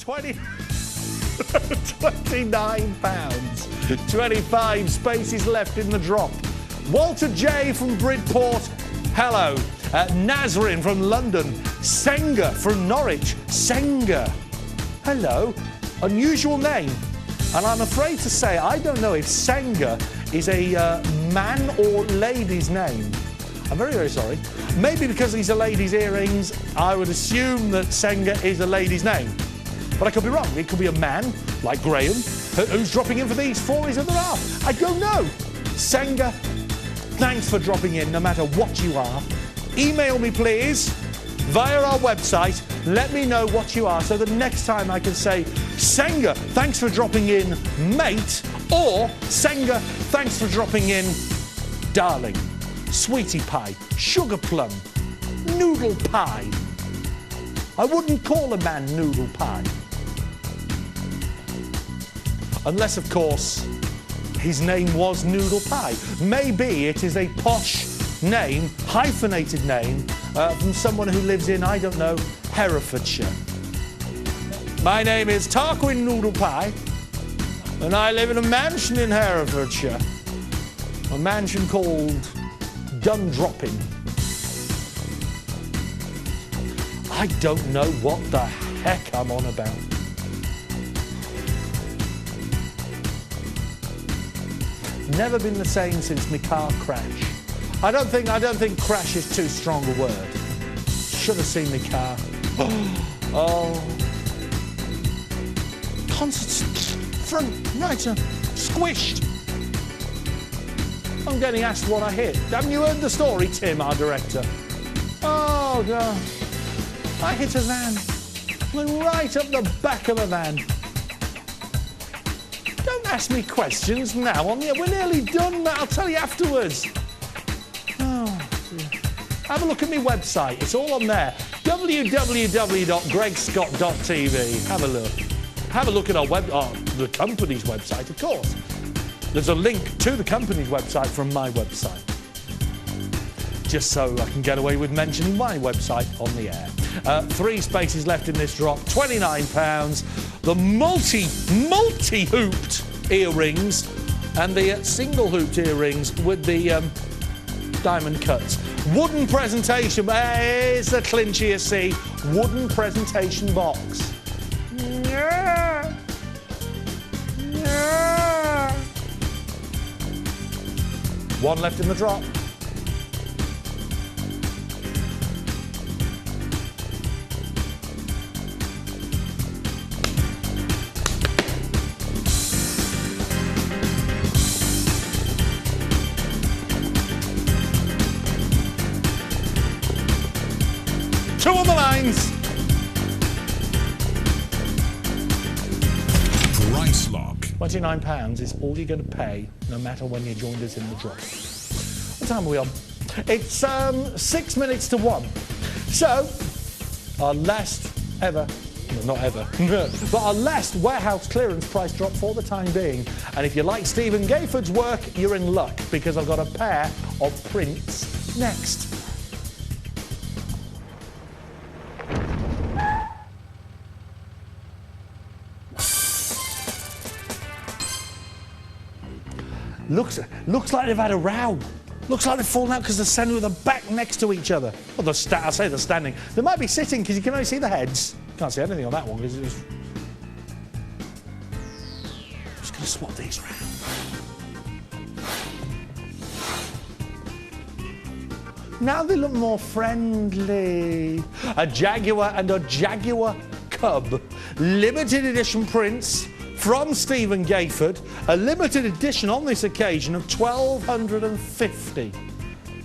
£29. 25 spaces left in the drop. Walter J from Bridport, hello. Nazrin from London. Senga from Norwich. Senga, hello. Unusual name. And I'm afraid to say, I don't know if Senga is a man or lady's name. I'm very, very sorry. Maybe because these are ladies' earrings, I would assume that Senga is a lady's name. But I could be wrong. It could be a man, like Graham, who's dropping in for these 4 is in the half. I don't know. Senga, thanks for dropping in, no matter what you are. Email me, please, via our website. Let me know what you are, so the next time I can say, Senga, thanks for dropping in, mate, or Senga, thanks for dropping in, darling, sweetie pie, sugar plum, noodle pie. I wouldn't call a man noodle pie. Unless, of course, his name was Noodle Pie. Maybe it is a posh name, hyphenated name, from someone who lives in, I don't know, Herefordshire. My name is Tarquin Noodle Pie, and I live in a mansion in Herefordshire. A mansion called Dundropping. I don't know what the heck I'm on about. Never been the same since my car crash. I don't think crash is too strong a word. Should have seen my car. Oh. Front, right, squished. I'm getting asked what I hit. Haven't you heard the story, Tim, our director? Oh, God. I hit a van. Went right up the back of a van. Don't ask me questions now. We're nearly done. I'll tell you afterwards. Oh, dear. Have a look at my website. It's all on there. www.gregscott.tv. Have a look. Have a look at the company's website, of course. There's a link to the company's website from my website. Just so I can get away with mentioning my website on the air. 3 spaces left in this drop, £29. The multi-hooped earrings and the single-hooped earrings with the diamond cuts. Wooden presentation, it's the clincher, you see. Wooden presentation box. Yeah. Yeah. 1 left in the drop. Two on the lines. Price lock. £29 is all you're going to pay, no matter when you joined us in the drop. What time are we on? It's 6 minutes to 1. So, our last ever, well, not ever, but our last warehouse clearance price drop for the time being. And if you like Stephen Gayford's work, you're in luck, because I've got a pair of prints next. Looks like they've had a row. Looks like they've fallen out because they're standing with their back next to each other. Well, I say they're standing. They might be sitting because you can only see the heads. Can't see anything on that one because it's... Just going to swap these around. Now they look more friendly. A Jaguar and a Jaguar Cub. Limited edition prints. From Stephen Gayford, a limited edition on this occasion of 1,250.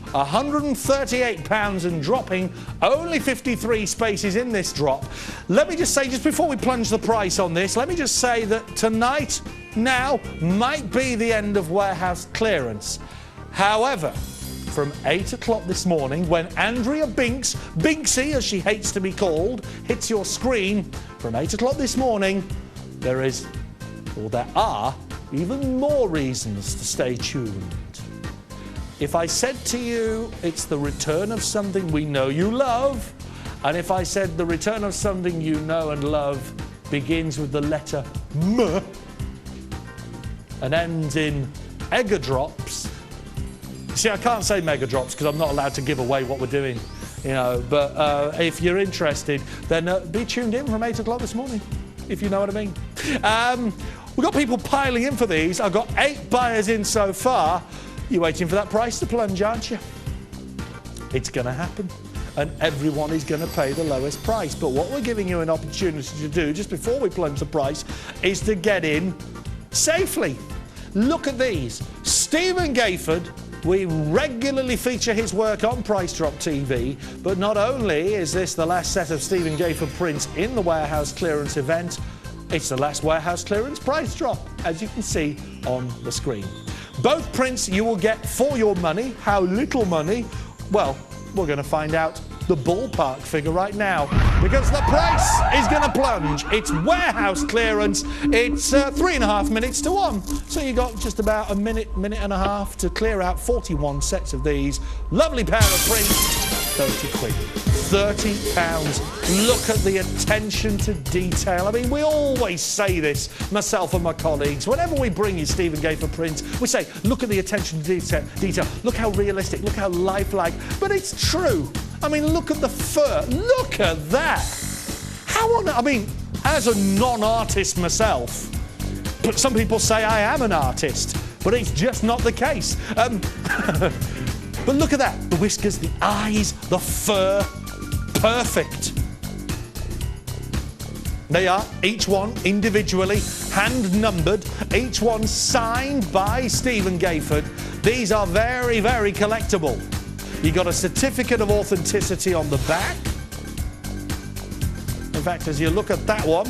£138 and dropping, only 53 spaces in this drop. Let me just say, just before we plunge the price on this, let me just say that tonight, now, might be the end of warehouse clearance. However, from 8 o'clock this morning, when Andrea Binksy, as she hates to be called, hits your screen, from 8 o'clock this morning, there are even more reasons to stay tuned. If I said to you it's the return of something we know you love, and if I said the return of something you know and love begins with the letter M and ends in Egger Drops. See, I can't say Mega Drops because I'm not allowed to give away what we're doing, you know, but if you're interested, then be tuned in from 8 o'clock this morning, if you know what I mean. We've got people piling in for these. I've got 8 buyers in so far. You're waiting for that price to plunge, aren't you? It's going to happen. And everyone is going to pay the lowest price. But what we're giving you an opportunity to do just before we plunge the price is to get in safely. Look at these. Stephen Gayford, we regularly feature his work on Price Drop TV, but not only is this the last set of Stephen Gayford prints in the warehouse clearance event, it's the last warehouse clearance price drop, as you can see on the screen. Both prints you will get for your money. How little money? Well, we're going to find out the ballpark figure right now, because the price is going to plunge. It's warehouse clearance. It's 3.5 minutes to 1. So you got just about a minute and a half to clear out 41 sets of these. Lovely pair of prints. 30 quid. £30. Look at the attention to detail. I mean, we always say this, myself and my colleagues. Whenever we bring you Stephen Gayford prints, we say, look at the attention to detail. Look how realistic, look how lifelike. But it's true. I mean, look at the fur. Look at that. I mean, as a non-artist myself, but some people say I am an artist, but it's just not the case. But look at that. The whiskers, the eyes, the fur. Perfect. They are, each one individually, hand-numbered, each one signed by Stephen Gayford. These are very, very collectible. You got a certificate of authenticity on the back. In fact, as you look at that one,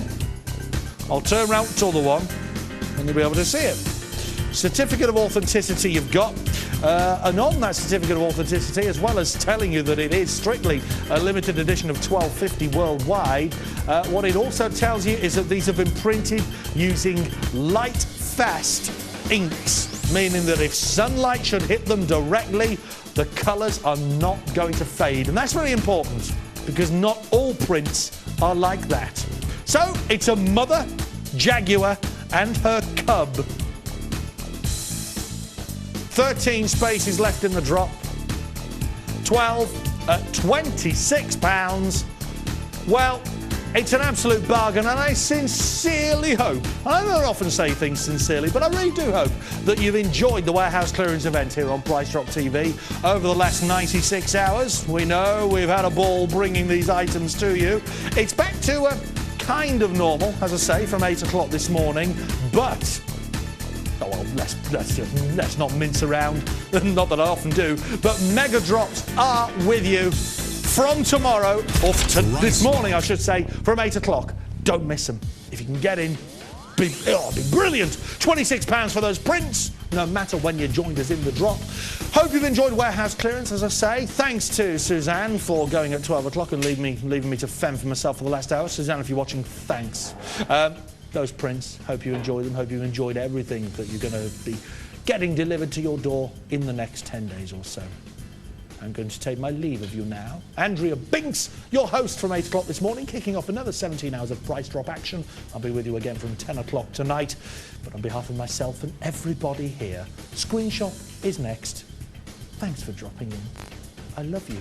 I'll turn around to the one and you'll be able to see it. Certificate of authenticity you've got. And on that certificate of authenticity, as well as telling you that it is strictly a limited edition of 1250 worldwide, what it also tells you is that these have been printed using light fast inks, meaning that if sunlight should hit them directly, the colours are not going to fade. And that's very important, because not all prints are like that. So it's a mother jaguar and her cub. 13 spaces left in the drop. 12 at £26. Well, it's an absolute bargain, and I sincerely hope, I don't often say things sincerely, but I really do hope that you've enjoyed the warehouse clearance event here on Price Drop TV over the last 96 hours. We know we've had a ball bringing these items to you. It's back to kind of normal, as I say, from 8 o'clock this morning, but oh, well, let's not mince around. Not that I often do. But Mega Drops are with you from tomorrow, or this morning, I should say, from 8 o'clock. Don't miss them. If you can get in, it'll be brilliant. £26 for those prints, no matter when you joined us in the drop. Hope you've enjoyed warehouse clearance, as I say. Thanks to Suzanne for going at 12 o'clock and leaving me to fend for myself for the last hour. Suzanne, if you're watching, thanks. Those prints, hope you enjoy them, hope you enjoyed everything that you're going to be getting delivered to your door in the next 10 days or so. I'm going to take my leave of you now. Andrea Binks, your host from 8 o'clock this morning, kicking off another 17 hours of price drop action. I'll be with you again from 10 o'clock tonight. But on behalf of myself and everybody here, Screenshot is next. Thanks for dropping in. I love you.